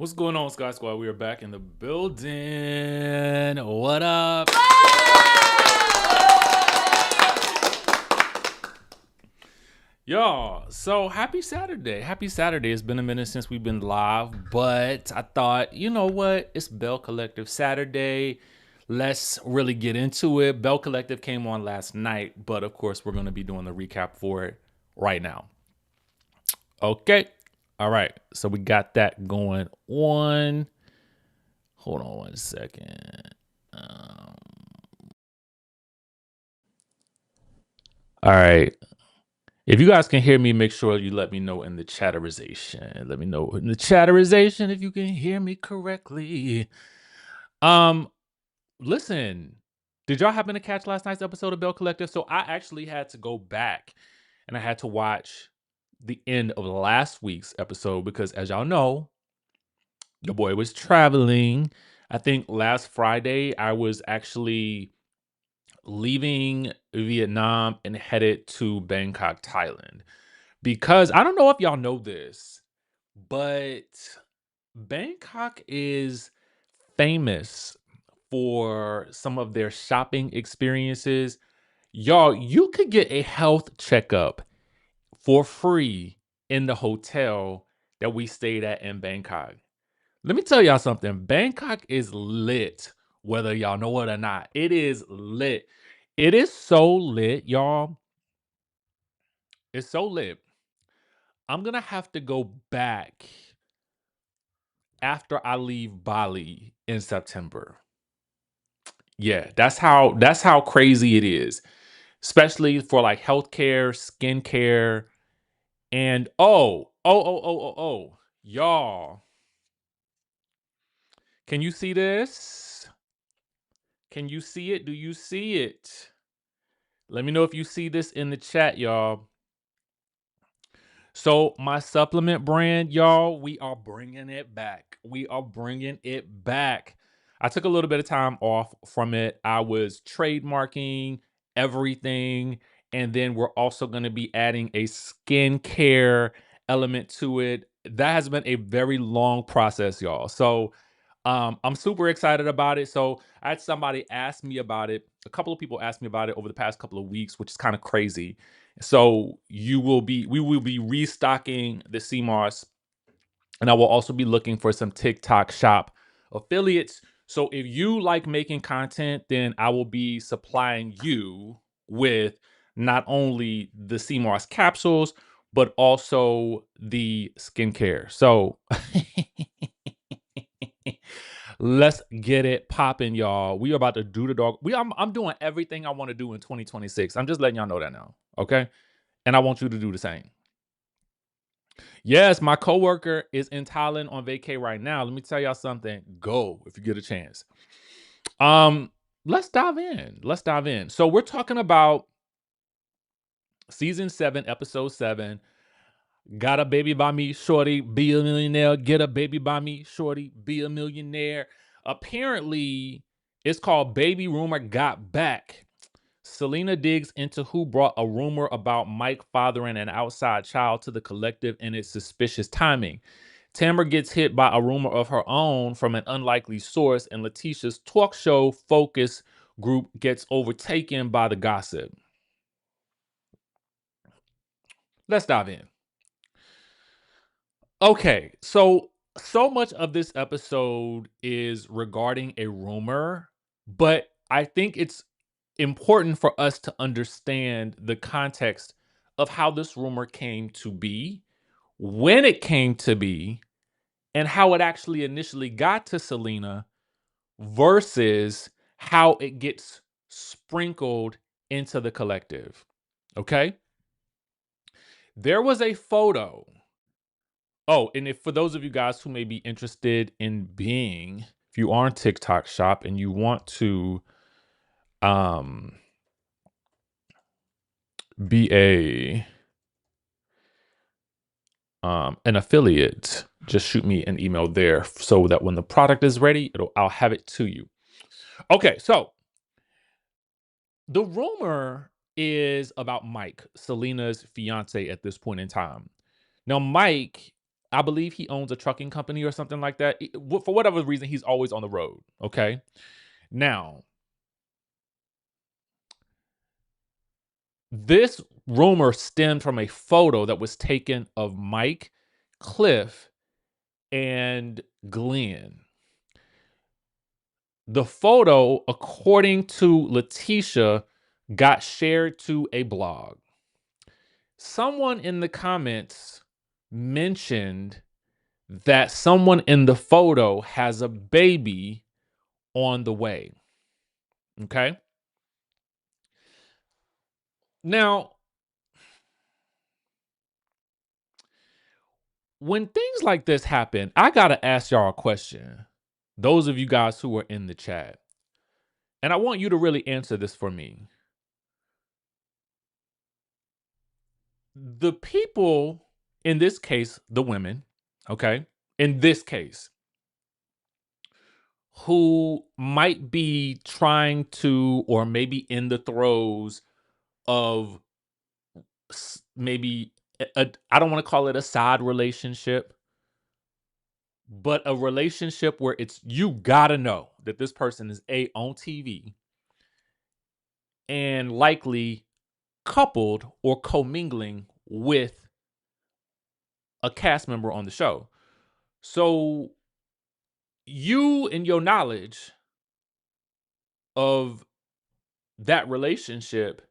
What's going on, Sky Squad? We are back in the building. What up? Y'all, so happy Saturday. Happy Saturday. It's been a minute since we've been live, but I thought, you know what? It's Belle Collective Saturday. Let's really get into it. Belle Collective came on last night, but of course, we're going to be doing the recap for it right now. Okay. All right. So we got that going on. Hold on one second. All right. If you guys can hear me, make sure you let me know in the chatterization. Let me know in the chatterization if you can hear me correctly. Um, Listen, did y'all happen to catch last night's episode of Bell Collective? So I actually had to go back and I had to watch the end of last week's episode because as y'all know, your boy was traveling. I think last Friday I was actually leaving Vietnam and headed to Bangkok, Thailand. Because I don't know if y'all know this, but Bangkok is famous for some of their shopping experiences. Y'all, you could get a health checkup for free in the hotel that we stayed at in Bangkok. Let me tell y'all something. Bangkok is lit, whether y'all know it or not. It is lit. It is so lit, y'all. It's so lit. I'm gonna have to go back after I leave Bali in September. Yeah, that's how crazy it is. Especially for like healthcare, skincare, and y'all. Can you see this? Can you see it? Do you see it? Let me know if you see this in the chat, y'all. So my supplement brand, y'all, we are bringing it back. We are bringing it back. I took a little bit of time off from it. I was trademarking everything, and then we're also going to be adding a skincare element to it. That has been a very long process, y'all. So I'm super excited about it. So I had somebody ask me about it. A couple of people asked me about it over the past couple of weeks, which is kind of crazy. So we will be restocking the CMOS, and I will also be looking for some TikTok shop affiliates. So if you like making content, then I will be supplying you with not only the CMOS capsules, but also the skincare. So let's get it popping, y'all. We are about to do the dog. I'm doing everything I want to do in 2026. I'm just letting y'all know that now. Okay. And I want you to do the same. Yes, my coworker is in Thailand on vacay right now. Let me tell y'all something. Go if you get a chance. Um, let's dive in. Let's dive in. So we're talking about season 7, episode 7. Got a baby by me, shorty, be a millionaire. Get a baby by me, shorty, be a millionaire. Apparently, it's called Baby Rumor Got Back. Selena digs into who brought a rumor about Mike fathering an outside child to the collective and its suspicious timing. Tamara gets hit by a rumor of her own from an unlikely source, and Letitia's talk show focus group gets overtaken by the gossip. Let's dive in. Okay, so much of this episode is regarding a rumor, but I think it's important for us to understand the context of how this rumor came to be, when it came to be, and how it actually initially got to Selena versus how it gets sprinkled into the collective. Okay? There was a photo. Oh, and if for those of you guys who may be interested in being, if you are on TikTok shop and you want to um be an affiliate, just shoot me an email there so that when the product is ready, I'll have it to you. Okay, so the rumor is about Mike, Selena's fiance at this point in time. Now, Mike I believe he owns a trucking company or something like that. For whatever reason, he's always on the road. Okay. Now, this rumor stemmed from a photo that was taken of Mike, Cliff, and Glenn. The photo, according to Lateshia, got shared to a blog. Someone in the comments mentioned that someone in the photo has a baby on the way. Okay. Now, when things like this happen, I got to ask y'all a question. Those of you guys who are in the chat. And I want you to really answer this for me. The people, in this case, the women, okay, in this case, who might be trying to, or maybe in the throes of maybe, I don't want to call it a side relationship, but a relationship where it's, you gotta know that this person is on TV and likely coupled or commingling with a cast member on the show. So you, in your knowledge of that relationship,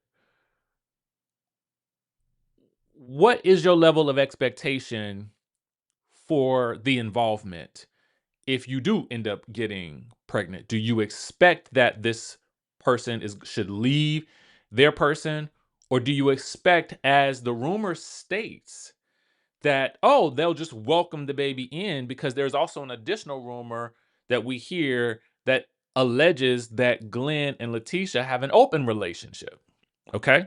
what is your level of expectation for the involvement if you do end up getting pregnant? Do you expect that this person should leave their person, or do you expect, as the rumor states, that, oh, they'll just welcome the baby in? Because there's also an additional rumor that we hear that alleges that Glenn and Lateshia have an open relationship. Okay.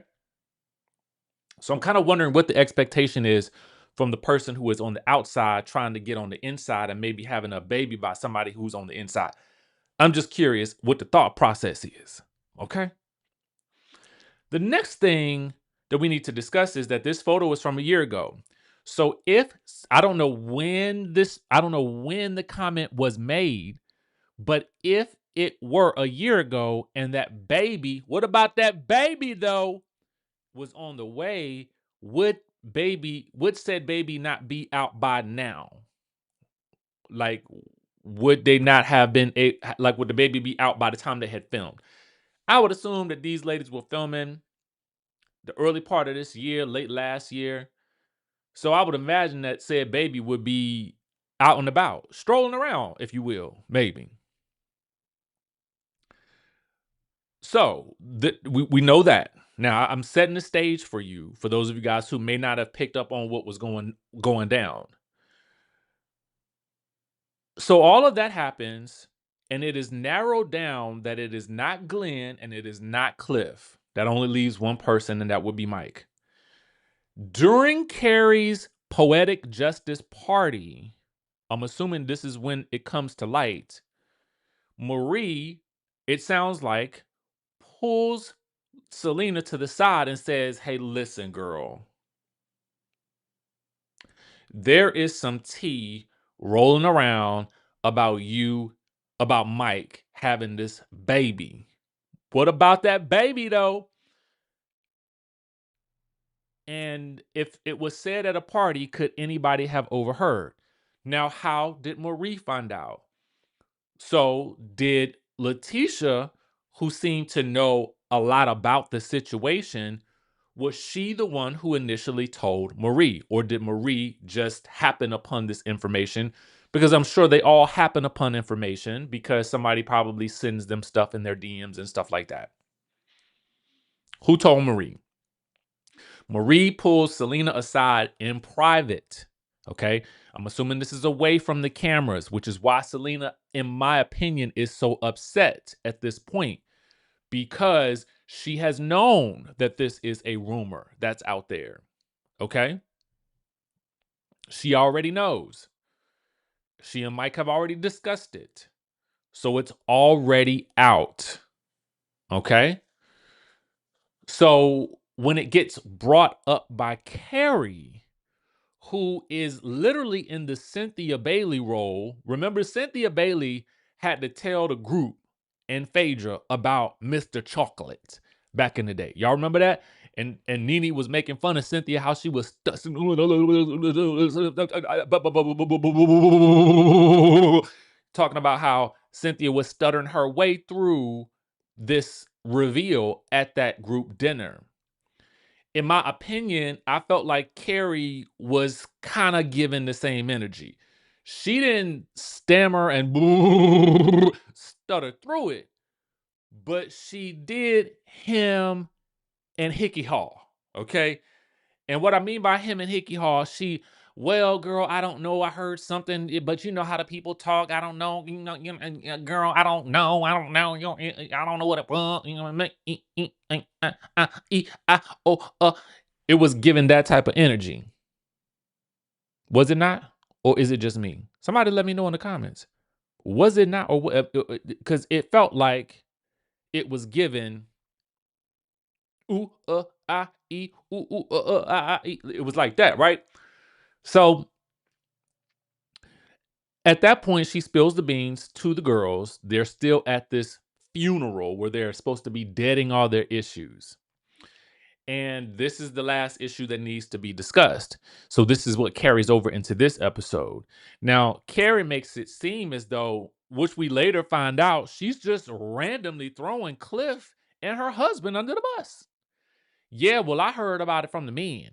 So I'm kind of wondering what the expectation is from the person who is on the outside trying to get on the inside and maybe having a baby by somebody who's on the inside. I'm just curious what the thought process is. Okay. The next thing that we need to discuss is that this photo is from a year ago. So if, I don't know when the comment was made, but if it were a year ago and that baby, what about that baby though, was on the way, would said baby not be out by now? Like, would they not have been like, would the baby be out by the time they had filmed? I would assume that these ladies were filming the early part of this year, late last year. So I would imagine that said baby would be out and about, strolling around, if you will, maybe. So we know that. Now I'm setting the stage for you, for those of you guys who may not have picked up on what was going down. So all of that happens, and it is narrowed down that it is not Glenn and it is not Cliff. That only leaves one person, and that would be Mike. During Carrie's poetic justice party, I'm assuming this is when it comes to light, Marie, it sounds like, pulls Selena to the side and says, "Hey, listen, girl, there is some tea rolling around about Mike having this baby. What about that baby, though?" And if it was said at a party, could anybody have overheard? Now, how did Marie find out? So, did Lateshia, who seemed to know a lot about the situation, was she the one who initially told Marie? Or did Marie just happen upon this information? Because I'm sure they all happen upon information because somebody probably sends them stuff in their DMs and stuff like that. Who told Marie? Marie pulls Selena aside in private. Okay. I'm assuming this is away from the cameras, which is why Selena, in my opinion, is so upset at this point, because she has known that this is a rumor that's out there. Okay. She already knows. She and Mike have already discussed it. So it's already out. Okay. So when it gets brought up by Carrie, who is literally in the Cynthia Bailey role. Remember, Cynthia Bailey had to tell the group and Phaedra about Mr. Chocolate back in the day. Y'all remember that? And Nene was making fun of Cynthia, how she was talking about how Cynthia was stuttering her way through this reveal at that group dinner. In my opinion, I felt like Carrie was kind of given the same energy. She didn't stammer and stutter through it, but she did him and Hickey Hall. Okay. And what I mean by him and Hickey Hall, well, girl, I don't know. I heard something, but you know how the people talk. I don't know. Girl, I don't know. I don't know. I don't know what it was. It was given that type of energy. Was it not? Or is it just me? Somebody let me know in the comments. Was it not? Or because it felt like it was given. Ooh, ah, e, ooh, ah, e. It was like that, right? So at that point, she spills the beans to the girls. They're still at this funeral where they're supposed to be deading all their issues. And this is the last issue that needs to be discussed. So this is what carries over into this episode. Now, Carrie makes it seem as though, which we later find out, she's just randomly throwing Cliff and her husband under the bus. Yeah, well, I heard about it from the men.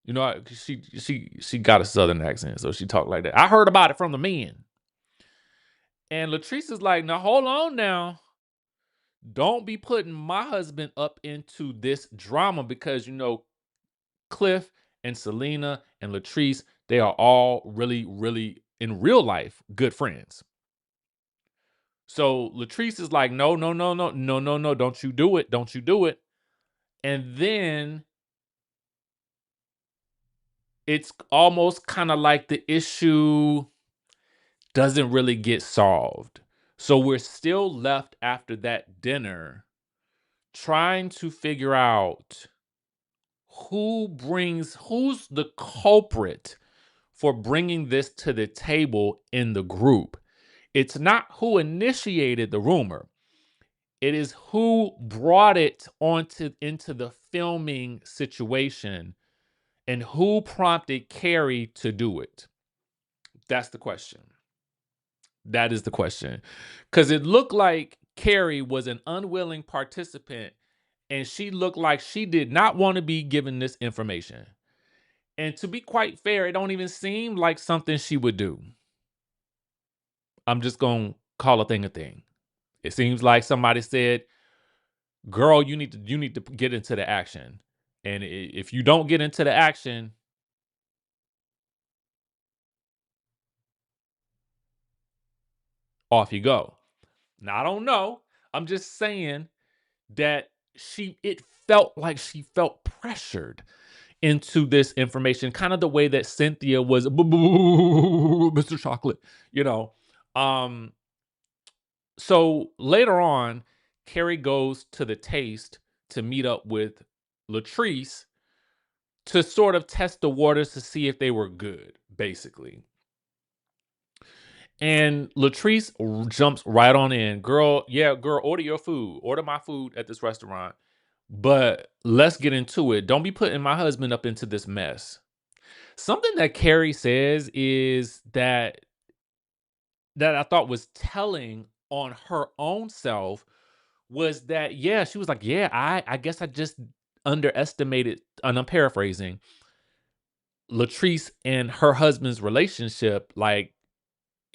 You know, she got a southern accent, so she talked like that. I heard about it from the men. And Latrice is like, now hold on now. Don't be putting my husband up into this drama because, you know, Cliff and Selena and Latrice, they are all really, really, in real life, good friends. So Latrice is like, no, no, no, no, no, no, no, don't you do it. Don't you do it. And then it's almost kind of like the issue doesn't really get solved. So we're still left after that dinner trying to figure out who's the culprit for bringing this to the table in the group. It's not who initiated the rumor. It is who brought it into the filming situation and who prompted Carrie to do it. That's the question. That is the question. Because it looked like Carrie was an unwilling participant and she looked like she did not want to be given this information. And to be quite fair, it don't even seem like something she would do. I'm just going to call a thing a thing. It seems like somebody said, girl, you need to get into the action. And if you don't get into the action, off you go. Now, I don't know. I'm just saying that it felt like she felt pressured into this information, kind of the way that Cynthia was Mr. Chocolate, you know. So later on, Carrie goes to the Taste to meet up with Latrice to sort of test the waters to see if they were good, basically. And Latrice jumps right on in. Girl, order your food. Order my food at this restaurant. But let's get into it. Don't be putting my husband up into this mess. Something that Carrie says is that I thought was telling on her own self was that, yeah, she was like, yeah, I guess I just underestimated, and I'm paraphrasing, Latrice and her husband's relationship. Like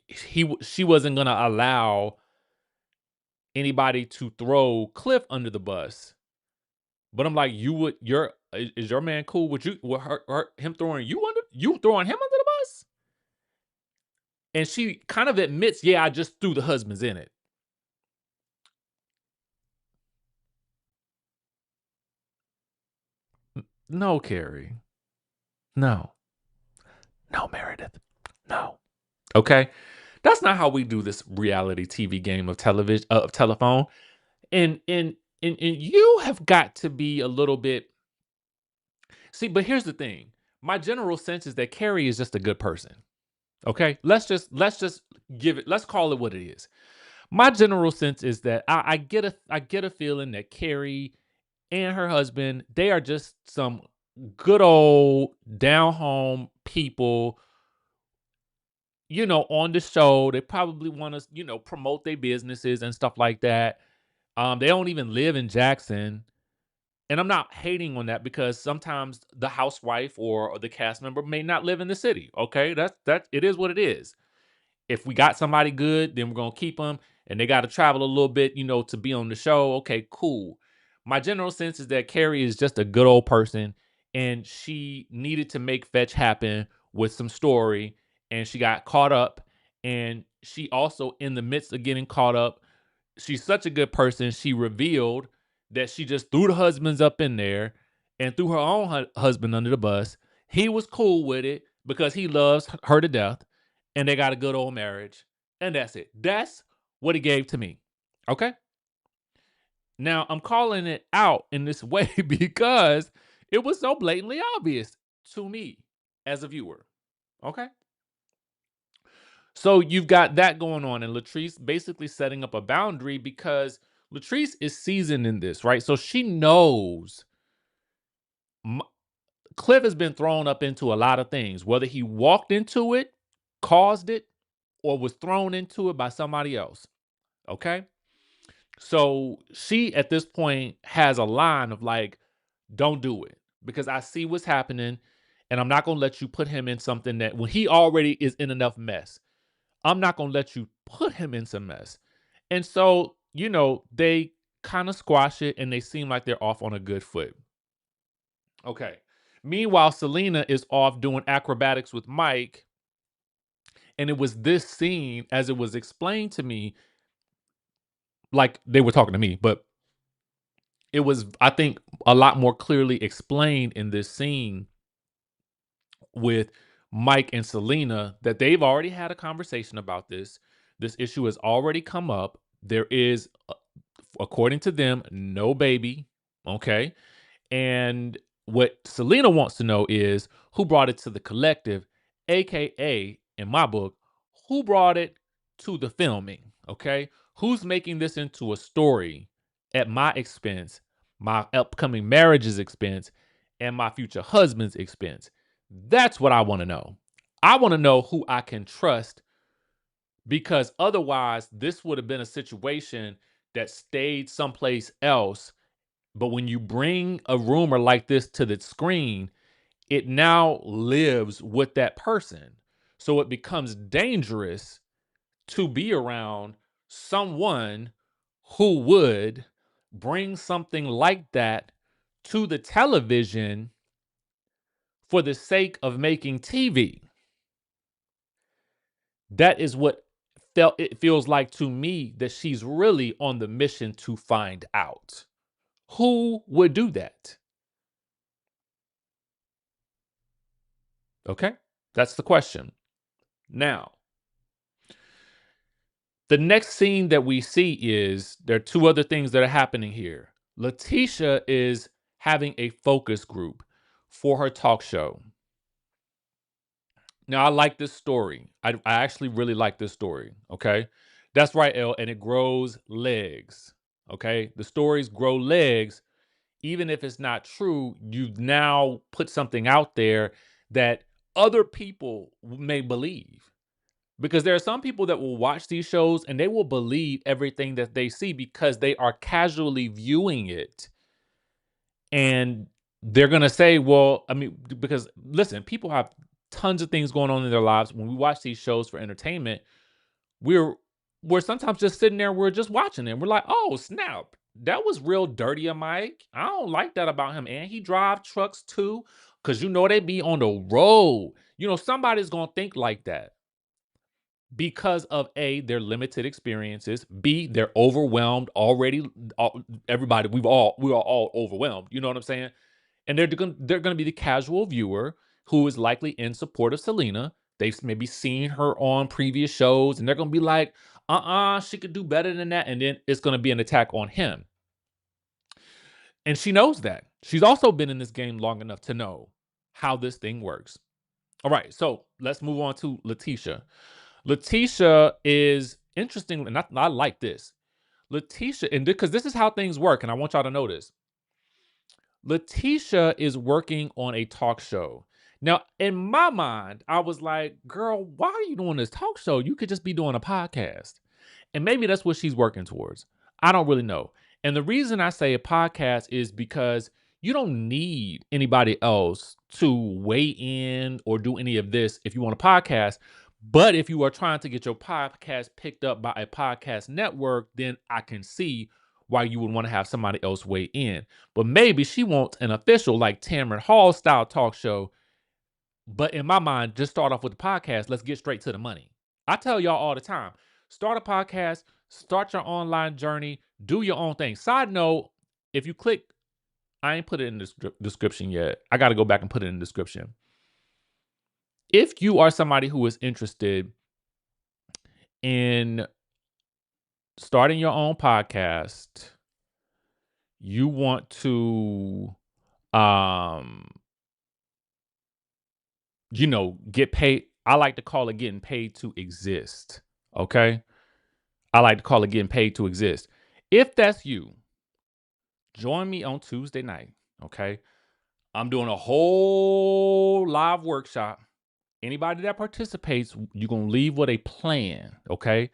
she wasn't gonna allow anybody to throw Cliff under the bus. But I'm like, is your man cool with you with him throwing you throwing him under the bus? And she kind of admits, yeah, I just threw the husbands in it. No, Carrie. No. No, Meredith. No. Okay? That's not how we do this reality TV game of telephone. And you have got to be a little bit. See, but here's the thing. My general sense is that Carrie is just a good person. Okay, let's just give it. Let's call it what it is. My general sense is that I get a feeling that Carrie and her husband, they are just some good old down home people, on the show. They probably want to, promote their businesses and stuff like that. They don't even live in Jackson. And I'm not hating on that because sometimes the housewife or the cast member may not live in the city. Okay. That it is what it is. If we got somebody good, then we're gonna keep them, and they got to travel a little bit, to be on the show. Okay, cool. My general sense is that Carrie is just a good old person, and she needed to make fetch happen with some story, and she got caught up, and she also in the midst of getting caught up, she's such a good person. She revealed that she just threw the husbands up in there and threw her own husband under the bus. He was cool with it because he loves her to death, and they got a good old marriage. And that's it. That's what it gave to me. Okay. Now I'm calling it out in this way because it was so blatantly obvious to me as a viewer. Okay. So you've got that going on, and Latrice basically setting up a boundary because Latrice is seasoned in this, right? So she knows M- Cliff has been thrown up into a lot of things, whether he walked into it, caused it, or was thrown into it by somebody else. Okay. So she at this point has a line of like, don't do it because I see what's happening, and I'm not going to let you put him in something that when he already is in enough mess. I'm not going to let you put him in some mess. And so, they kind of squash it and they seem like they're off on a good foot. Okay. Meanwhile, Selena is off doing acrobatics with Mike. And it was this scene, as it was explained to me, like they were talking to me, but it was, I think, a lot more clearly explained in this scene with Mike and Selena that they've already had a conversation about this. This issue has already come up. There is, according to them, no baby. Okay. And what Selena wants to know is who brought it to the collective, AKA, in my book, who brought it to the filming. Okay. Who's making this into a story at my expense, my upcoming marriage's expense, and my future husband's expense? That's what I want to know. I want to know who I can trust because otherwise, this would have been a situation that stayed someplace else. But when you bring a rumor like this to the screen, it now lives with that person. So it becomes dangerous to be around someone who would bring something like that to the television for the sake of making TV. That is what it feels like to me that she's really on the mission to find out. Who would do that? Okay? That's the question. Now, the next scene that we see is there are two other things that are happening here. Lateshia is having a focus group for her talk show. Now, I like this story. I actually really like this story. Okay. That's right, Elle. And it grows legs. Okay. The stories grow legs. Even if it's not true, you've now put something out there that other people may believe. Because there are some people that will watch these shows and they will believe everything that they see because they are casually viewing it. And they're going to say, well, I mean, because listen, people have tons of things going on in their lives. When we watch these shows for entertainment, we're we're sometimes just sitting there, we're just watching it. We're like, oh, snap. That was real dirty of Mike. I don't like that about him. And he drive trucks too. Cause they be on the road. Somebody's gonna think like that because of A, their limited experiences, B, they're overwhelmed already. Everybody, we are all overwhelmed. You know what I'm saying? And they're gonna be the casual viewer who is likely in support of Selena. They've maybe seen her on previous shows, and they're gonna be like, she could do better than that. And then it's gonna be an attack on him. And she knows that. She's also been in this game long enough to know how this thing works. All right, so let's move on to Lateshia. Lateshia is interesting, and I like this. Lateshia, and because this is how things work, and I want y'all to know this. Lateshia is working on a talk show. Now, in my mind, I was like, girl, why are you doing this talk show? You could just be doing a podcast. And maybe that's what she's working towards. I don't really know. And the reason I say a podcast is because you don't need anybody else to weigh in or do any of this if you want a podcast. But if you are trying to get your podcast picked up by a podcast network, then I can see why you would want to have somebody else weigh in. But maybe she wants an official, like Tamara Hall style talk show. But in my mind, just start off with the podcast. Let's get straight to the money. I tell y'all all the time, start a podcast, start your online journey, do your own thing. Side note, if you click, I ain't put it in the description yet. I got to go back and put it in the description. If you are somebody who is interested in starting your own podcast, you want to, um, get paid. I like to call it getting paid to exist. Okay. I like to call it getting paid to exist. If that's you, join me on Tuesday night. Okay. I'm doing a whole live workshop. Anybody that participates, you're going to leave with a plan. Okay.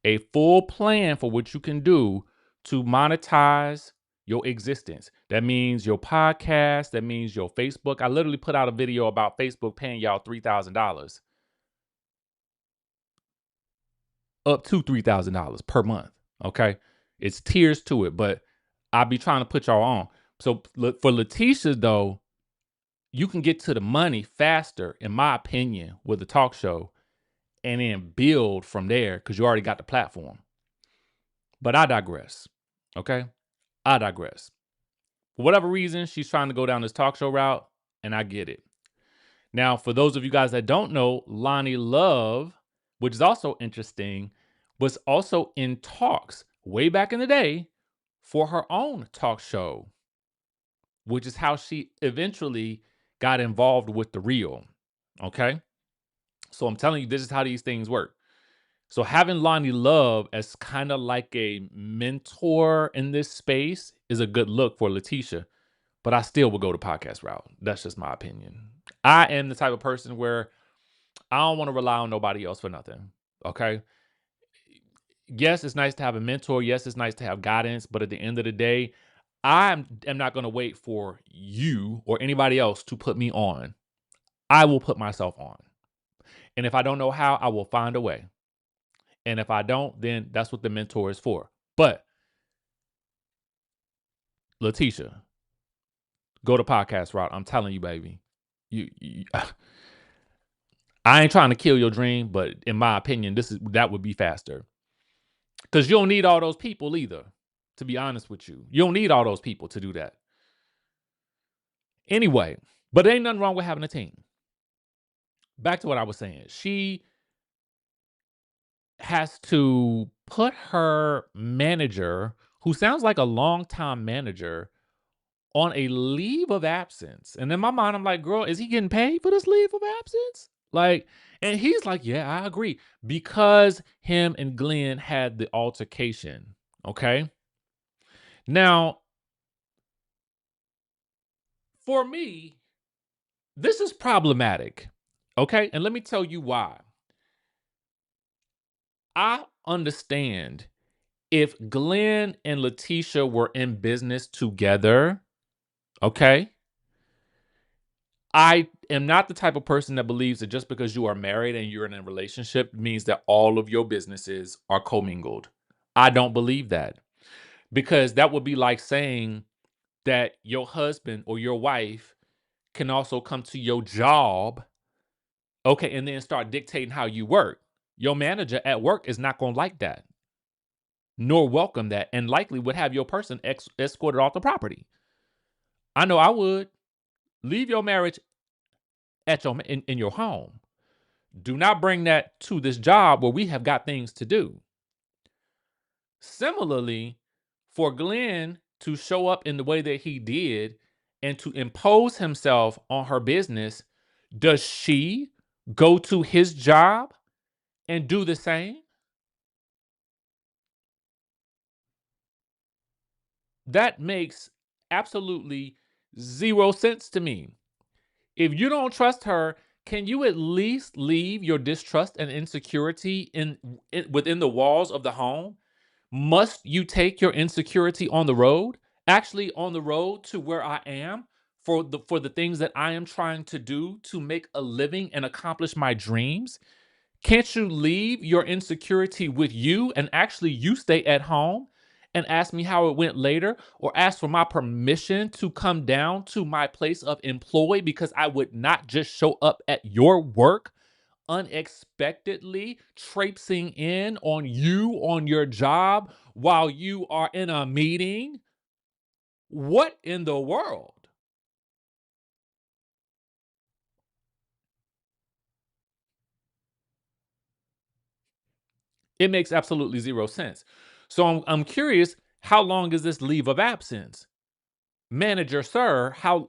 A full plan for what you can do to monetize your existence. That means your podcast. That means your Facebook. I literally put out a video about Facebook paying y'all $3,000, up to $3,000 per month. Okay. It's tiers to it, but I'll be trying to put y'all on. So for Lateshia, though, you can get to the money faster, in my opinion, with the talk show and then build from there because you already got the platform. But I digress. Okay. I digress. For whatever reason, she's trying to go down this talk show route, and I get it. Now, for those of you guys that don't know, Lonnie Love, which is also interesting, was also in talks way back in the day for her own talk show, which is how she eventually got involved with The Real. Okay. So I'm telling you, this is how these things work. So having Lonnie Love as kind of like a mentor in this space is a good look for Lateshia, but I still would go the podcast route. That's just my opinion. I am the type of person where I don't want to rely on nobody else for nothing. Okay. Yes, it's nice to have a mentor. Yes, it's nice to have guidance. But at the end of the day, I am not going to wait for you or anybody else to put me on. I will put myself on. And if I don't know how, I will find a way. And if I don't, then that's what the mentor is for. But Lateshia, go to podcast route. I'm telling you, baby. You I ain't trying to kill your dream, but in my opinion, that would be faster. Because you don't need all those people either, to be honest with you. You don't need all those people to do that. Anyway, but there ain't nothing wrong with having a team. Back to what I was saying. She has to put her manager, who sounds like a longtime manager, on a leave of absence. And in my mind, I'm like, girl, is he getting paid for this leave of absence? Like, and he's like, yeah, I agree. Because him and Glenn had the altercation. Okay. Now, for me, this is problematic. Okay. And let me tell you why. I understand if Glenn and Lateshia were in business together. Okay. I am not the type of person that believes that just because you are married and you're in a relationship means that all of your businesses are commingled. I don't believe that, because that would be like saying that your husband or your wife can also come to your job, okay, and then start dictating how you work. Your manager at work is not going to like that, nor welcome that, and likely would have your person escorted off the property. I know I would. Leave your marriage at in your home. Do not bring that to this job where we have got things to do. Similarly, for Glenn to show up in the way that he did and to impose himself on her business, does she go to his job and do the same? That makes absolutely zero sense to me. If you don't trust her, can you at least leave your distrust and insecurity within the walls of the home? Must you take your insecurity on the road? Actually on the road to where I am for the things that I am trying to do to make a living and accomplish my dreams? Can't you leave your insecurity with you and actually you stay at home and ask me how it went later, or ask for my permission to come down to my place of employ because I would not just show up at your work unexpectedly, traipsing in on you on your job while you are in a meeting? What in the world? It makes absolutely zero sense. So I'm curious, how long is this leave of absence? Manager, sir, how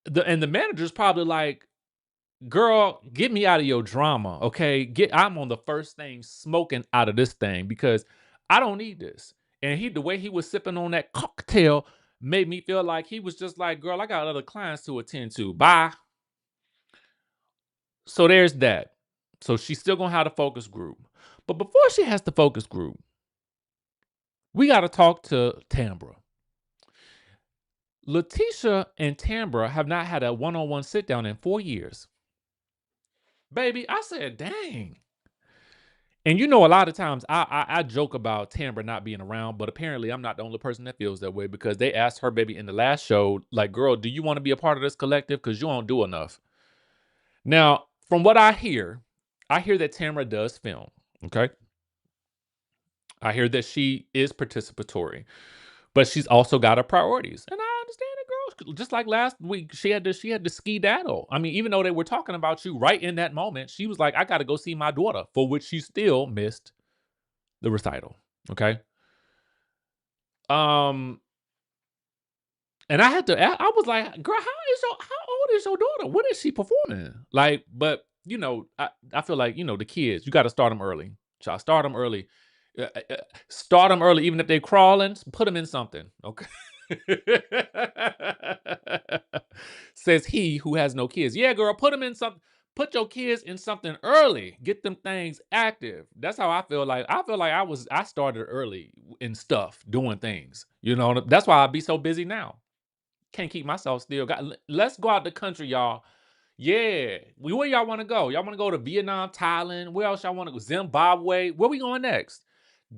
the manager's probably like, girl, get me out of your drama, okay? I'm on the first thing smoking out of this thing because I don't need this. And the way he was sipping on that cocktail made me feel like he was just like, girl, I got other clients to attend to. Bye. So there's that. So she's still gonna have the focus group. But before she has the focus group, we gotta talk to Tambra. Lateshia and Tambra have not had a one-on-one sit down in 4 years. Baby, I said, dang. And you know, a lot of times I joke about Tamara not being around, but apparently I'm not the only person that feels that way because they asked her baby in the last show, like, girl, do you want to be a part of this collective? Because you don't do enough. Now, from what I hear that Tamara does film. Okay. I hear that she is participatory, but she's also got her priorities. And I understand it, girl. Just like last week, she had to skedaddle. I mean, even though they were talking about you right in that moment, she was like, I gotta go see my daughter, for which she still missed the recital. Okay. Um, and I was like, girl, how old is your daughter? When is she performing? Like, but I feel like, the kids, you got to start them early. So I start them early. Start them early, even if they're crawling, put them in something. Okay. Says he who has no kids. Yeah, girl, put them in something. Put your kids in something early. Get them things active. That's how I feel like. I feel like I started early in stuff, doing things. That's why I be so busy now. Can't keep myself still. Let's go out the country, y'all. Yeah. Where y'all want to go? Y'all want to go to Vietnam, Thailand? Where else y'all want to go? Zimbabwe? Where we going next?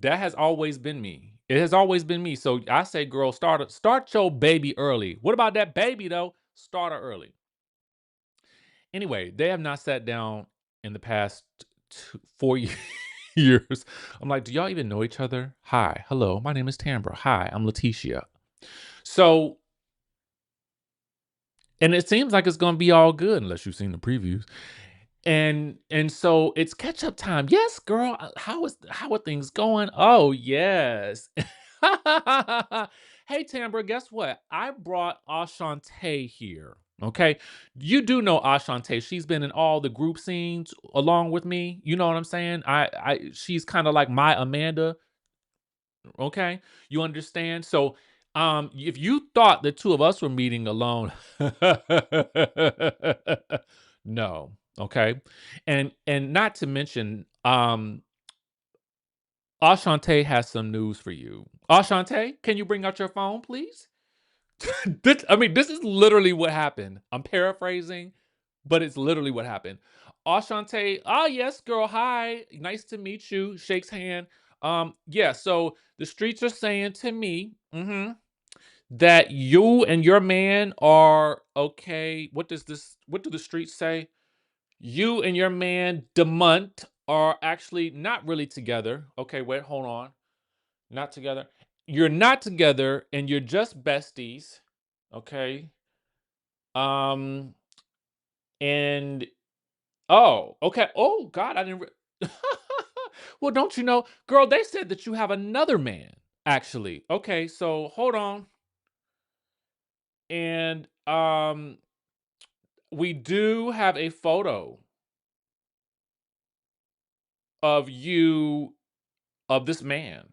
That has always been me. It has always been me. So I say, girl, start your baby early. What about that baby though? Start her early. Anyway, they have not sat down in the past 4 years. I'm like, do y'all even know each other? Hi, hello, my name is Tambra. Hi, I'm Lateshia. So, and it seems like it's gonna be all good unless you've seen the previews. And so it's catch up time. Yes, girl. How are things going? Oh, yes. Hey, Tambra, guess what? I brought Ashante here. Okay. You do know Ashante. She's been in all the group scenes along with me. You know what I'm saying? She's kind of like my Amanda. Okay. You understand? So if you thought the two of us were meeting alone, no. Okay. And not to mention, Ashante has some news for you. Ashante, can you bring out your phone, please? This is literally what happened. I'm paraphrasing, but it's literally what happened. Ashante, yes, girl, hi. Nice to meet you. Shakes hand. Yeah, so the streets are saying to me, that you and your man are okay. What do the streets say? You and your man Demont are actually not really together. Okay, wait, hold on. Not together. You're not together and you're just besties. Okay. Um and oh, okay. Oh God, I didn't well, don't you know, girl, they said that you have another man, actually. Okay, so hold on. And we do have a photo of you, of this man.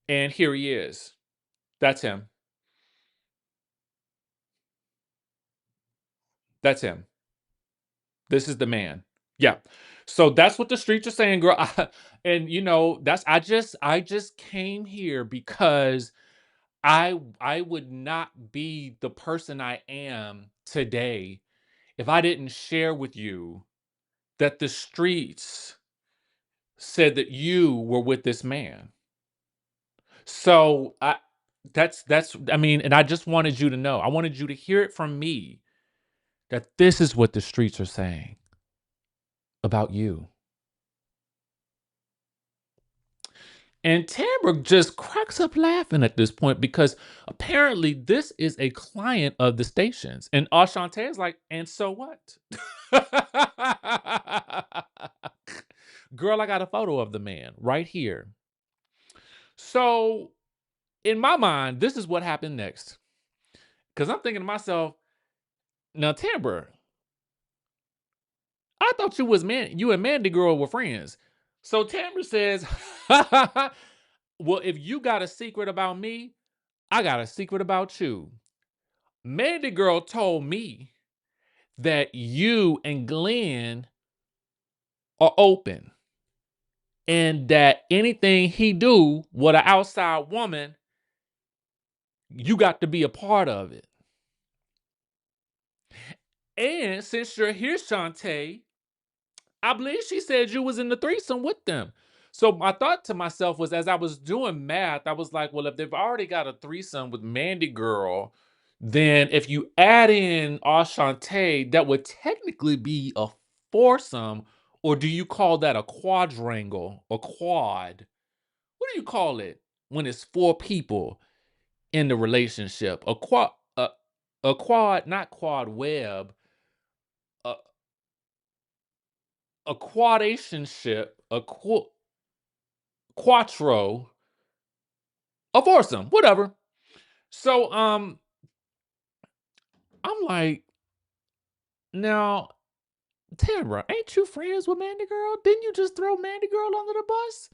And here he is. That's him. That's him. This is the man. Yeah. So that's what the streets are saying, girl. And you know, I just came here because I would not be the person I am today if I didn't share with you that the streets said that you were with this man. So that's I mean, and I just wanted you to know. I wanted you to hear it from me that this is what the streets are saying about you. And Tamara just cracks up laughing at this point because apparently this is a client of the station's. And Ashante is like, and so what? Girl, I got a photo of the man right here. So, in my mind, this is what happened next. Because I'm thinking to myself, now, Tamara, I thought you and Mandy Girl were friends. So Tamara says, well, if you got a secret about me, I got a secret about you. Mandy Girl told me that you and Glenn are open and that anything he do with an outside woman, you got to be a part of it. And since you're here, Shantae, I believe she said you was in the threesome with them. So my thought to myself was, as I was doing math, I was like, well, if they've already got a threesome with Mandy Girl, then if you add in Ashante, that would technically be a foursome, or do you call that a quadrangle or quad? What do you call it when it's four people in the relationship? A quad, not quad web, a, a quadationship, quattro, a foursome, whatever. So I'm like, now, Tamara, ain't you friends with Mandy Girl? Didn't you just throw Mandy Girl under the bus?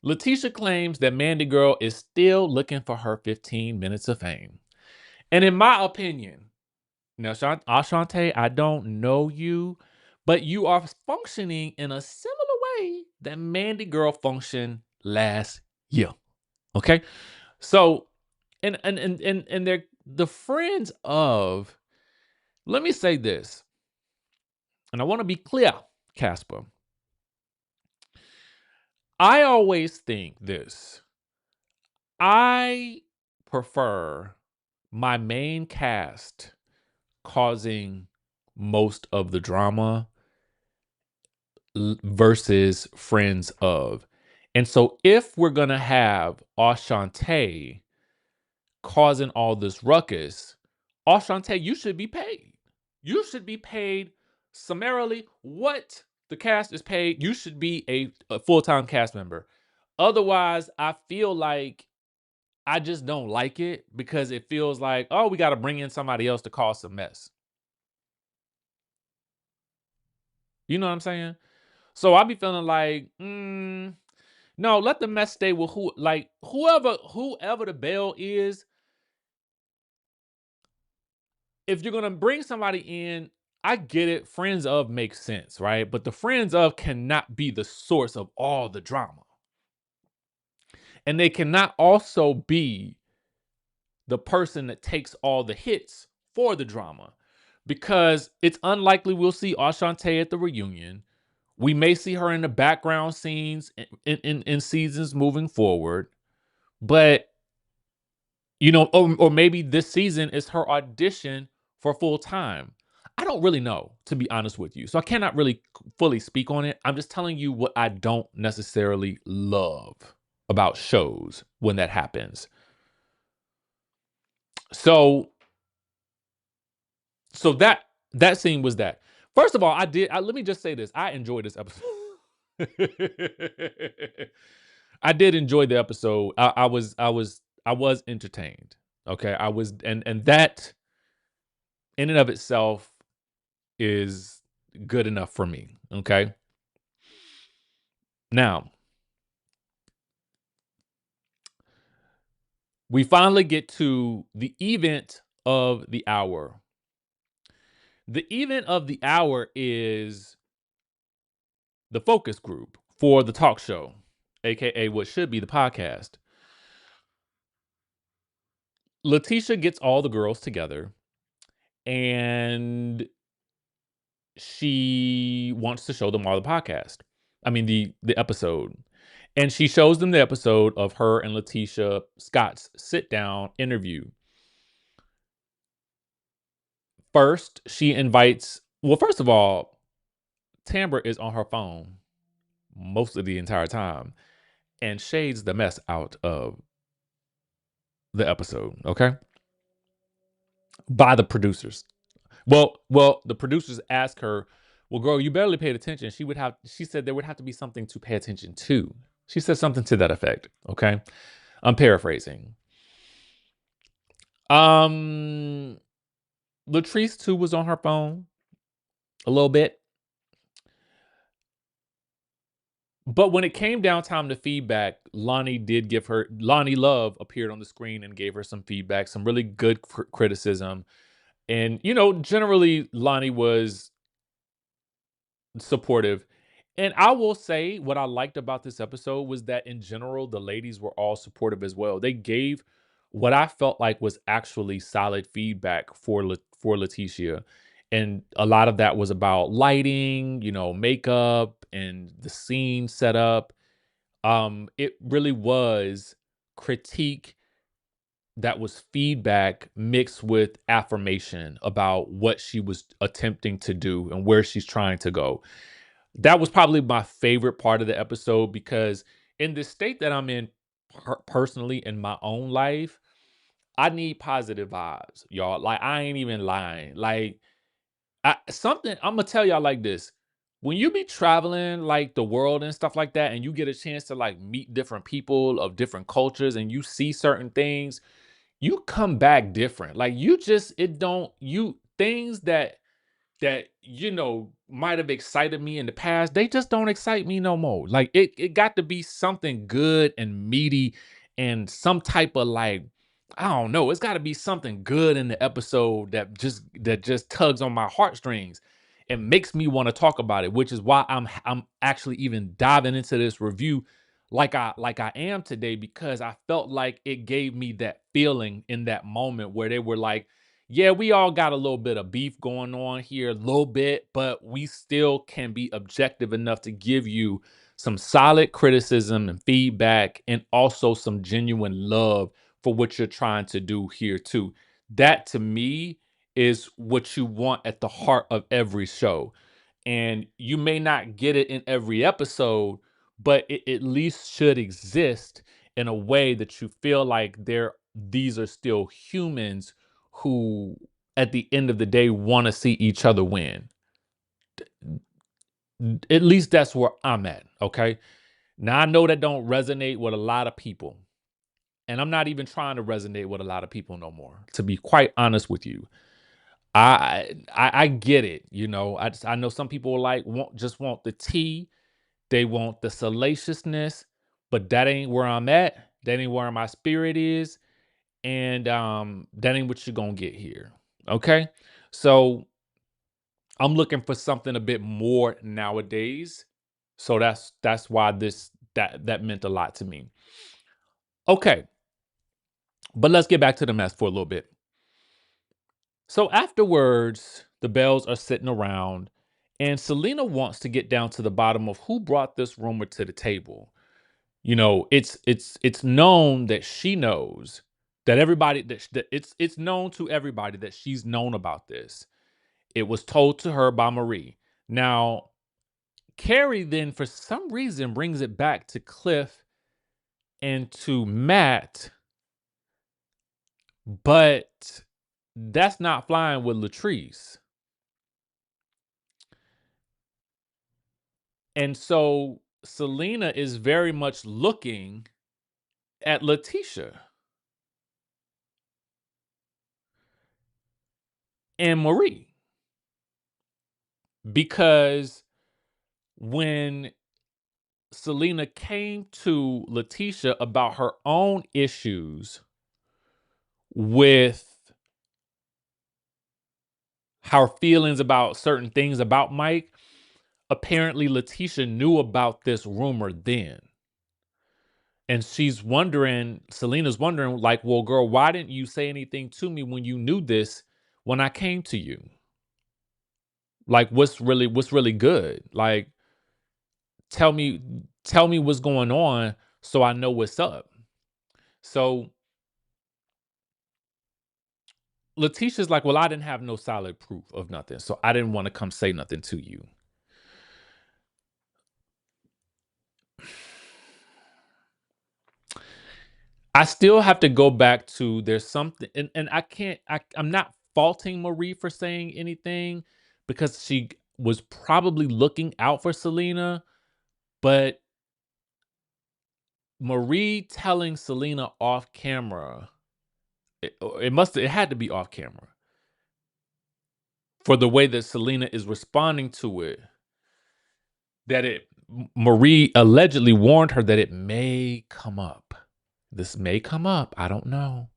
Lateshia claims that Mandy Girl is still looking for her 15 minutes of fame. And in my opinion, now, Ashante, I don't know you, but you are functioning in a similar way that Mandy Girl functioned last year. Okay? So, and they're the friends of, let me say this, and I want to be clear, Casper. I always think this. I prefer my main cast causing most of the drama versus friends of. And so if we're going to have Ashante causing all this ruckus, Ashante, you should be paid. You should be paid summarily what the cast is paid. You should be a full-time cast member. Otherwise, I feel like I just don't like it because it feels like, oh, we got to bring in somebody else to cause some mess. You know what I'm saying? So I be feeling like, no, let the mess stay with whoever the Belle is. If you're gonna bring somebody in, I get it. Friends of makes sense, right? But the friends of cannot be the source of all the drama. And they cannot also be the person that takes all the hits for the drama. Because it's unlikely we'll see Ashante at the reunion. We may see her in the background scenes in seasons moving forward. But, or maybe this season is her audition for full time. I don't really know, to be honest with you. So I cannot really fully speak on it. I'm just telling you what I don't necessarily love about shows when that happens. So that scene was that. First of all, let me just say this. I enjoyed this episode. I did enjoy the episode. I was I was entertained. Okay. I was, and that in and of itself is good enough for me. Okay. Now, we finally get to the event of the hour. The event of the hour is the focus group for the talk show, aka what should be the podcast. Lateshia gets all the girls together and she wants to show them all the podcast. I mean the episode. And she shows them the episode of her and Lateshia Scott's sit down interview. First, she invites, well, first of all, Tamara is on her phone most of the entire time and shades the mess out of the episode, okay? By the producers. Well, the producers asked her, "Well, girl, you barely paid attention." She said there would have to be something to pay attention to. She said something to that effect, okay? I'm paraphrasing. Um Latrice too was on her phone a little bit. But when it came down time to feedback, Lonnie Love appeared on the screen and gave her some feedback, some really good criticism. And, generally, Lonnie was supportive. And I will say what I liked about this episode was that in general, the ladies were all supportive as well. They gave what I felt like was actually solid feedback for Lateshia. And a lot of that was about lighting, makeup and the scene setup. It really was critique that was feedback mixed with affirmation about what she was attempting to do and where she's trying to go. That was probably my favorite part of the episode because in the state that I'm in personally in my own life, I need positive vibes, y'all. Like I ain't even lying. Like I'm gonna tell y'all like this. When you be traveling like the world and stuff like that, and you get a chance to like meet different people of different cultures and you see certain things, you come back different. Like you just it don't you things that might have excited me in the past, they just don't excite me no more. Like it got to be something good and meaty and some type of like I don't know, it's got to be something good in the episode that just tugs on my heartstrings and makes me want to talk about it, which is why I'm actually even diving into this review like I am today because I felt like it gave me that feeling in that moment where they were like, yeah, we all got a little bit of beef going on here, a little bit, but we still can be objective enough to give you some solid criticism and feedback and also some genuine love for what you're trying to do here too. That to me is what you want at the heart of every show. And you may not get it in every episode, but it at least should exist in a way that you feel like these are still humans who at the end of the day want to see each other win. At least that's where I'm at, okay? Now I know that don't resonate with a lot of people. And I'm not even trying to resonate with a lot of people no more, to be quite honest with you. I get it, I know some people like want the tea, they want the salaciousness, but that ain't where I'm at. That ain't where my spirit is. And that ain't what you're gonna get here. Okay. So I'm looking for something a bit more nowadays. So that's why that meant a lot to me. Okay, but let's get back to the mess for a little bit. So afterwards, the Bells are sitting around, and Selena wants to get down to the bottom of who brought this rumor to the table. It's known that she knows that everybody that it's known to everybody that she's known about this. It was told to her by Marie. Now, Carrie then for some reason brings it back to Cliff and to Matt, but that's not flying with Latrice. And so Selena is very much looking at Lateshia. and Marie. Because when Selena came to Lateshia about her own issues with her feelings about certain things about Mike, apparently Lateshia knew about this rumor then. And Selena's wondering, like, well, girl, why didn't you say anything to me when you knew this when I came to you? Like, what's really good? Like, tell me what's going on so I know what's up. So Letitia's like, well, I didn't have no solid proof of nothing, so I didn't want to come say nothing to you. I still have to go back to there's something, and I'm not faulting Marie for saying anything because she was probably looking out for Selena, but Marie telling Selena off camera, it had to be off camera for the way that Selena is responding to it. Marie allegedly warned her that it may come up. This may come up. I don't know.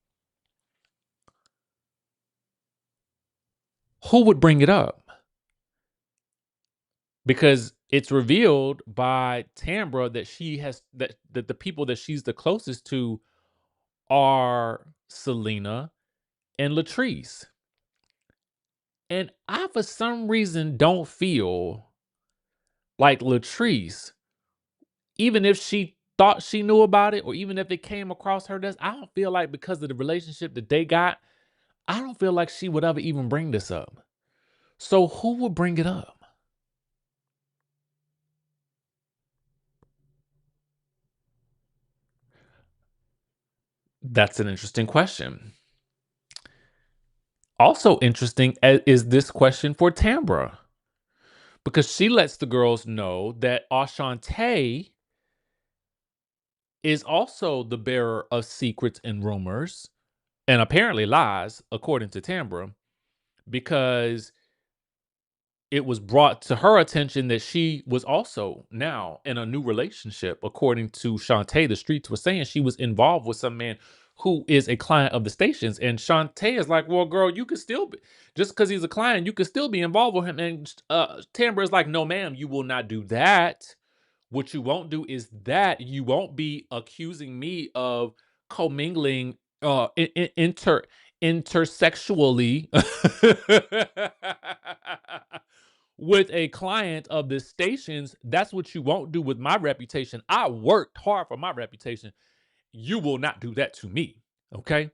Who would bring it up? Because it's revealed by TAMBRA that the people that she's the closest to are Selena and Latrice. And I, for some reason, don't feel like Latrice, even if she thought she knew about it, or even if it came across her desk, I don't feel like because of the relationship that they got, I don't feel like she would ever even bring this up. So who would bring it up? That's an interesting question. Also interesting is this question for Tambra, because she lets the girls know that Ashante is also the bearer of secrets and rumors, and apparently lies, according to Tambra, because it was brought to her attention that she was also now in a new relationship. According to Shantae, the streets were saying she was involved with some man who is a client of the stations. And Shantae is like, well, girl, you could still be, just because he's a client, you could still be involved with him. And Tambra is like, no, ma'am, you will not do that. What you won't do is that you won't be accusing me of commingling intersexually with a client of the stations. That's what you won't do with my reputation. I worked hard for my reputation. You will not do that to me. Okay.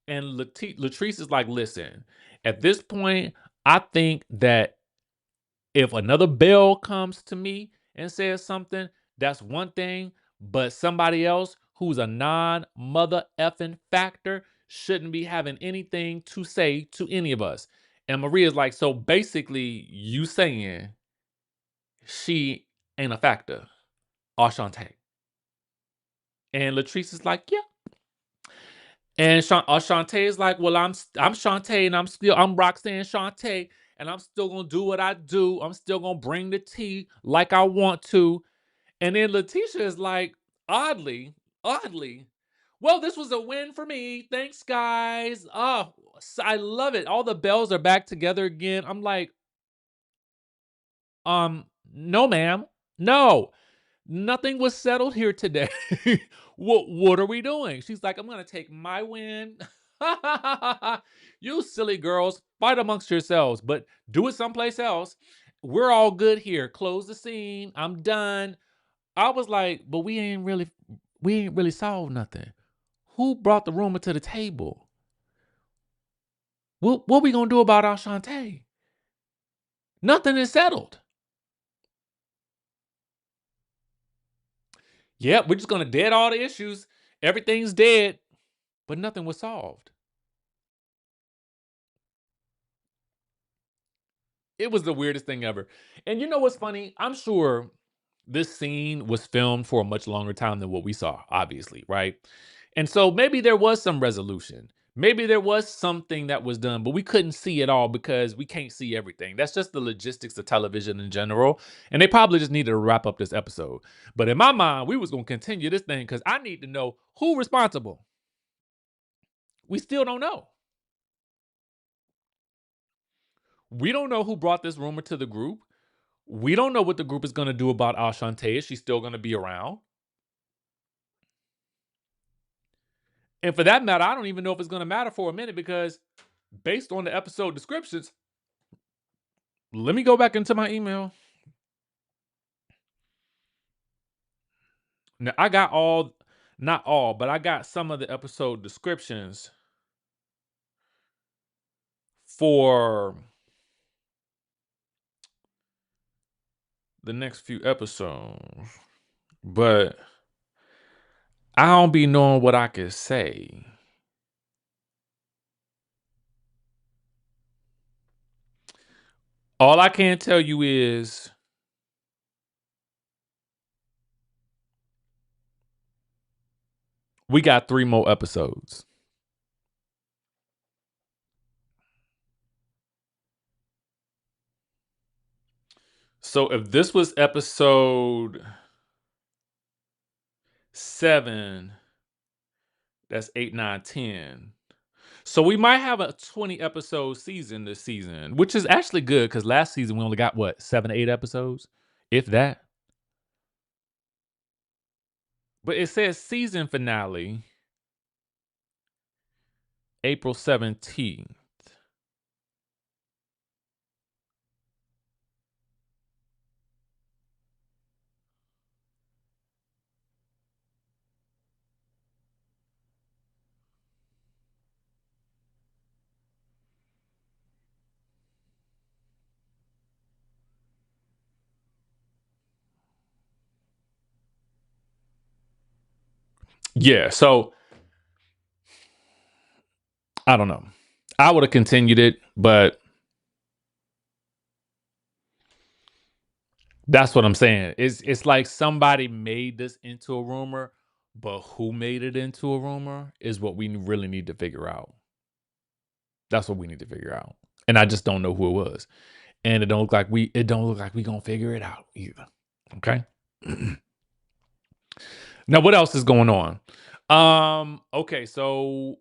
And Latrice is like, listen, at this point, I think that if another Belle comes to me and says something, that's one thing. But somebody else who's a non-mother effing factor shouldn't be having anything to say to any of us. And Maria's like, so basically, you saying she ain't a factor, Ashante. And Latrice is like, yeah. And Ashante is like, well, I'm Shantae, and I'm Roxanne Shantae, and I'm still gonna do what I do. I'm still gonna bring the tea like I want to. And then Letitia is like, oddly, well, this was a win for me. Thanks, guys. Oh, I love it. All the bells are back together again. I'm like, no, ma'am. No. Nothing was settled here today. What are we doing? She's like, I'm gonna take my win. You silly girls, fight amongst yourselves, but do it someplace else. We're all good here. Close the scene. I'm done. I was like, but we ain't really solved nothing. Who brought the rumor to the table? What we gonna do about Ashante? Nothing is settled. Yep, we're just gonna dead all the issues. Everything's dead, but nothing was solved. It was the weirdest thing ever. And you know what's funny? I'm sure this scene was filmed for a much longer time than what we saw, obviously, right? And so maybe there was some resolution. Maybe there was something that was done, but we couldn't see it all because we can't see everything. That's just the logistics of television in general. And they probably just needed to wrap up this episode. But in my mind, we was gonna continue this thing because I need to know who responsible. We still don't know. We don't know who brought this rumor to the group. We don't know what the group is gonna do about Ashante. Is she still gonna be around? And for that matter, I don't even know if it's gonna matter for a minute because based on the episode descriptions, let me go back into my email. Now I got not all, but I got some of the episode descriptions for the next few episodes. But I don't be knowing what I can say. All I can tell you is we got 3 more episodes. So if this was episode 7, that's 8, 9, 10. So we might have a 20 episode season this season, which is actually good because last season we only got what, 7 8 episodes, if that. But it says season finale April 17th. Yeah, so I don't know. I would have continued it, but that's what I'm saying. It's like somebody made this into a rumor, but who made it into a rumor is what we really need to figure out. That's what we need to figure out. And I just don't know who it was. And it don't look like we gonna figure it out either. Okay. Now what else is going on? Okay, so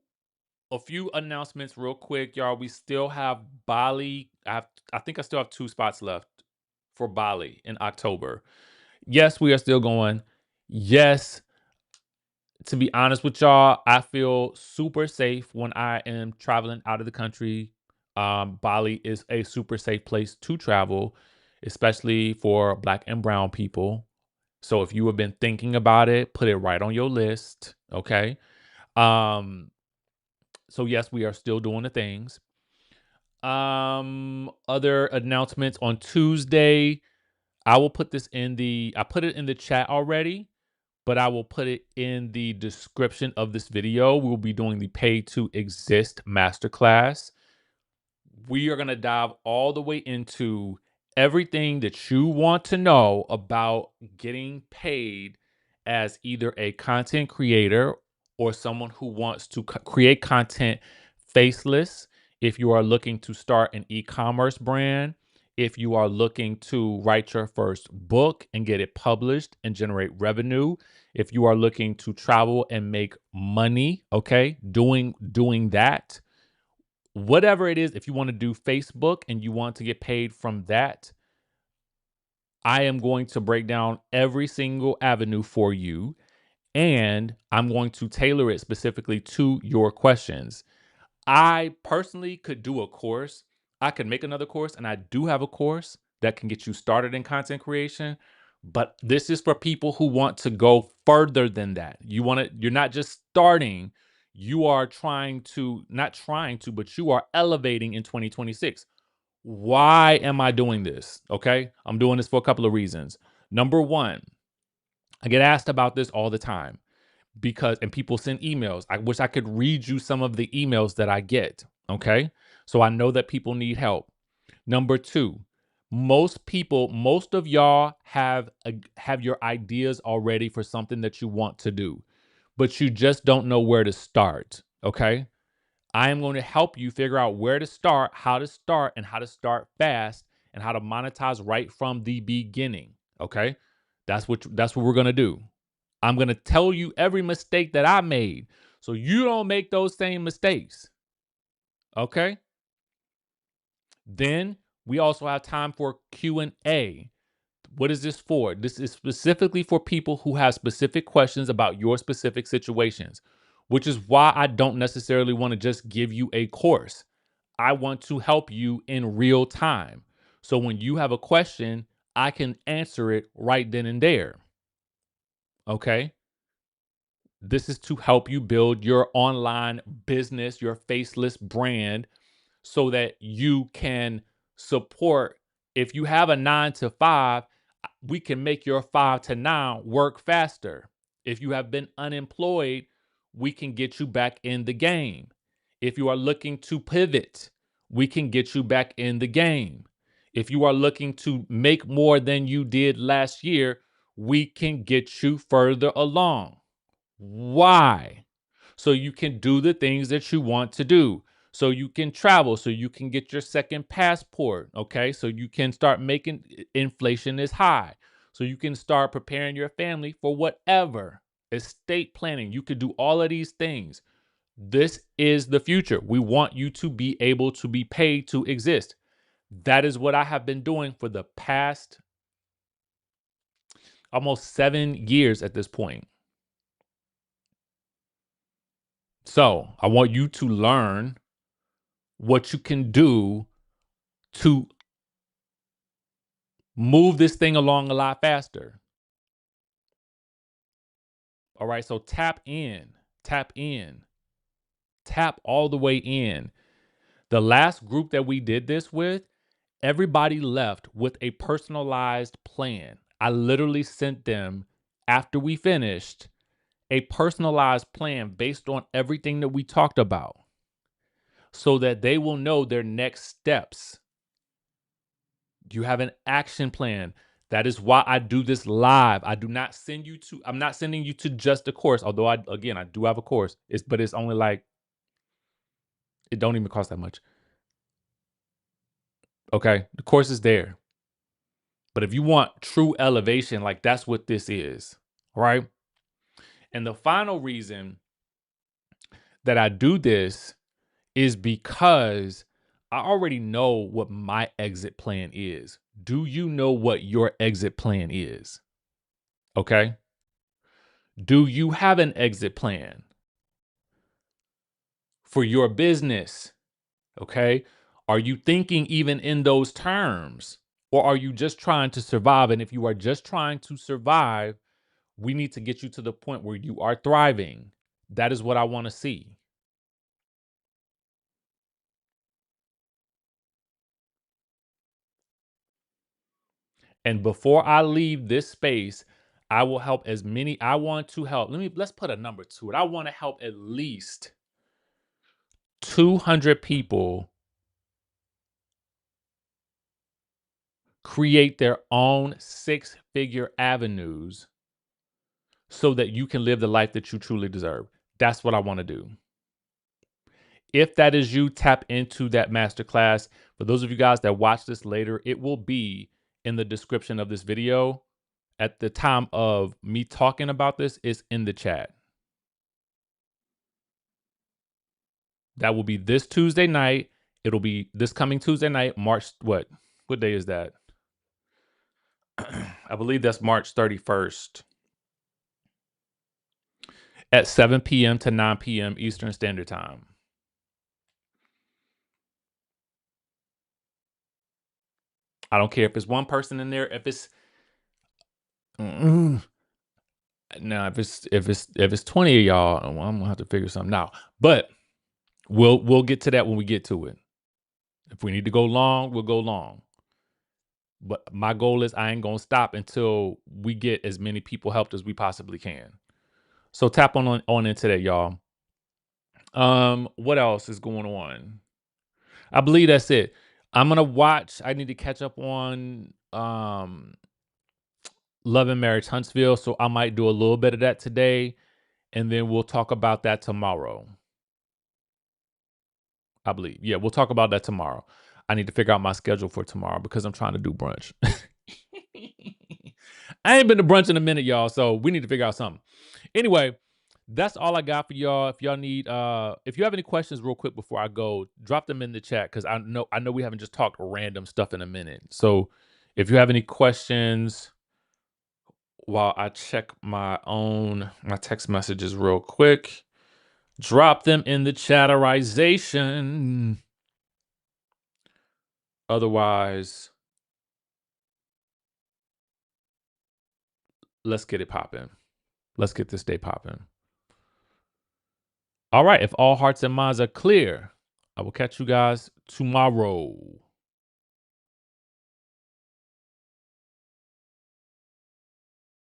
a few announcements real quick, y'all. We still have Bali. I think I still have 2 spots left for Bali in October. Yes, we are still going. Yes, to be honest with y'all, I feel super safe when I am traveling out of the country. Bali is a super safe place to travel, especially for Black and brown people. So if you have been thinking about it, put it right on your list. Okay. Um, so yes, we are still doing the things. Other announcements on Tuesday. I put it in the chat already, but I will put it in the description of this video. We'll be doing the Pay to Exist Masterclass. We are going to dive all the way into everything that you want to know about getting paid as either a content creator or someone who wants to create content faceless. If you are looking to start an e-commerce brand, if you are looking to write your first book and get it published and generate revenue, if you are looking to travel and make money, okay, doing that, whatever it is, if you want to do Facebook and you want to get paid from that, I am going to break down every single avenue for you, and I'm going to tailor it specifically to your questions. I personally could do a course. I could make another course, and I do have a course that can get you started in content creation. But this is for people who want to go further than that. You're not just starting, you are not trying to, but you are elevating in 2026. Why am I doing this? Okay. I'm doing this for a couple of reasons. Number one, I get asked about this all the time and people send emails. I wish I could read you some of the emails that I get. Okay. So I know that people need help. Number two, most of y'all have your ideas already for something that you want to do, but you just don't know where to start. Okay. I am going to help you figure out where to start, and how to start fast, and how to monetize right from the beginning. Okay. That's what we're going to do. I'm going to tell you every mistake that I made so you don't make those same mistakes. Okay. Then we also have time for Q&A. What is this for? This is specifically for people who have specific questions about your specific situations, which is why I don't necessarily want to just give you a course. I want to help you in real time. So when you have a question, I can answer it right then and there. Okay. This is to help you build your online business, your faceless brand, so that you can support. If you have a 9 to 5, we can make your 5 to 9 work faster. If you have been unemployed, we can get you back in the game. If you are looking to pivot, we can get you back in the game. If you are looking to make more than you did last year, we can get you further along. Why? So you can do the things that you want to do. So you can travel, so you can get your second passport. Okay. So you can start making inflation is high. So you can start preparing your family for whatever. Estate planning. You could do all of these things. This is the future. We want you to be able to be paid to exist. That is what I have been doing for the past almost 7 years at this point. So I want you to learn what you can do to move this thing along a lot faster. All right. So tap in, tap in, tap all the way in. The last group that we did this with, everybody left with a personalized plan. I literally sent them, after we finished, a personalized plan based on everything that we talked about so that they will know their next steps. You have an action plan. That is why I do this live. I'm not sending you to just a course, although I do have a course. But it's only like, it don't even cost that much. Okay. The course is there. But if you want true elevation, like that's what this is. Right. And the final reason that I do this is because I already know what my exit plan is. Do you know what your exit plan is? Okay. Do you have an exit plan for your business? Okay. Are you thinking even in those terms? Or are you just trying to survive? And if you are just trying to survive, we need to get you to the point where you are thriving. That is what I want to see. And before I leave this space, I will help as many. I want to help. Let's put a number to it. I want to help at least 200 people create their own 6-figure avenues so that you can live the life that you truly deserve. That's what I want to do. If that is you, tap into that masterclass. For those of you guys that watch this later, it will be in the description of this video. At the time of me talking about this, it's in the chat. That will be this Tuesday night. It'll be this coming Tuesday night, March, what day is that? I believe that's March 31st at 7 p.m. to 9 p.m. Eastern Standard Time. I don't care if it's one person in there, if it's no, if it's 20 of y'all, I'm gonna have to figure something out. But we'll get to that when we get to it. If we need to go long, we'll go long. But my goal is I ain't gonna stop until we get as many people helped as we possibly can. So tap on into that, y'all. What else is going on? I believe that's it. I'm gonna watch. I need to catch up on Love and Marriage Huntsville, so I might do a little bit of that today, and then we'll talk about that tomorrow. I believe. Yeah, we'll talk about that tomorrow. I need to figure out my schedule for tomorrow because I'm trying to do brunch. I ain't been to brunch in a minute, y'all, so we need to figure out something. Anyway, that's all I got for y'all. If y'all need if you have any questions real quick before I go, drop them in the chat cuz I know we haven't just talked random stuff in a minute. So, if you have any questions while I check my text messages real quick, drop them in the chatterization. Otherwise, let's get it popping. Let's get this day popping. All right, if all hearts and minds are clear, I will catch you guys tomorrow.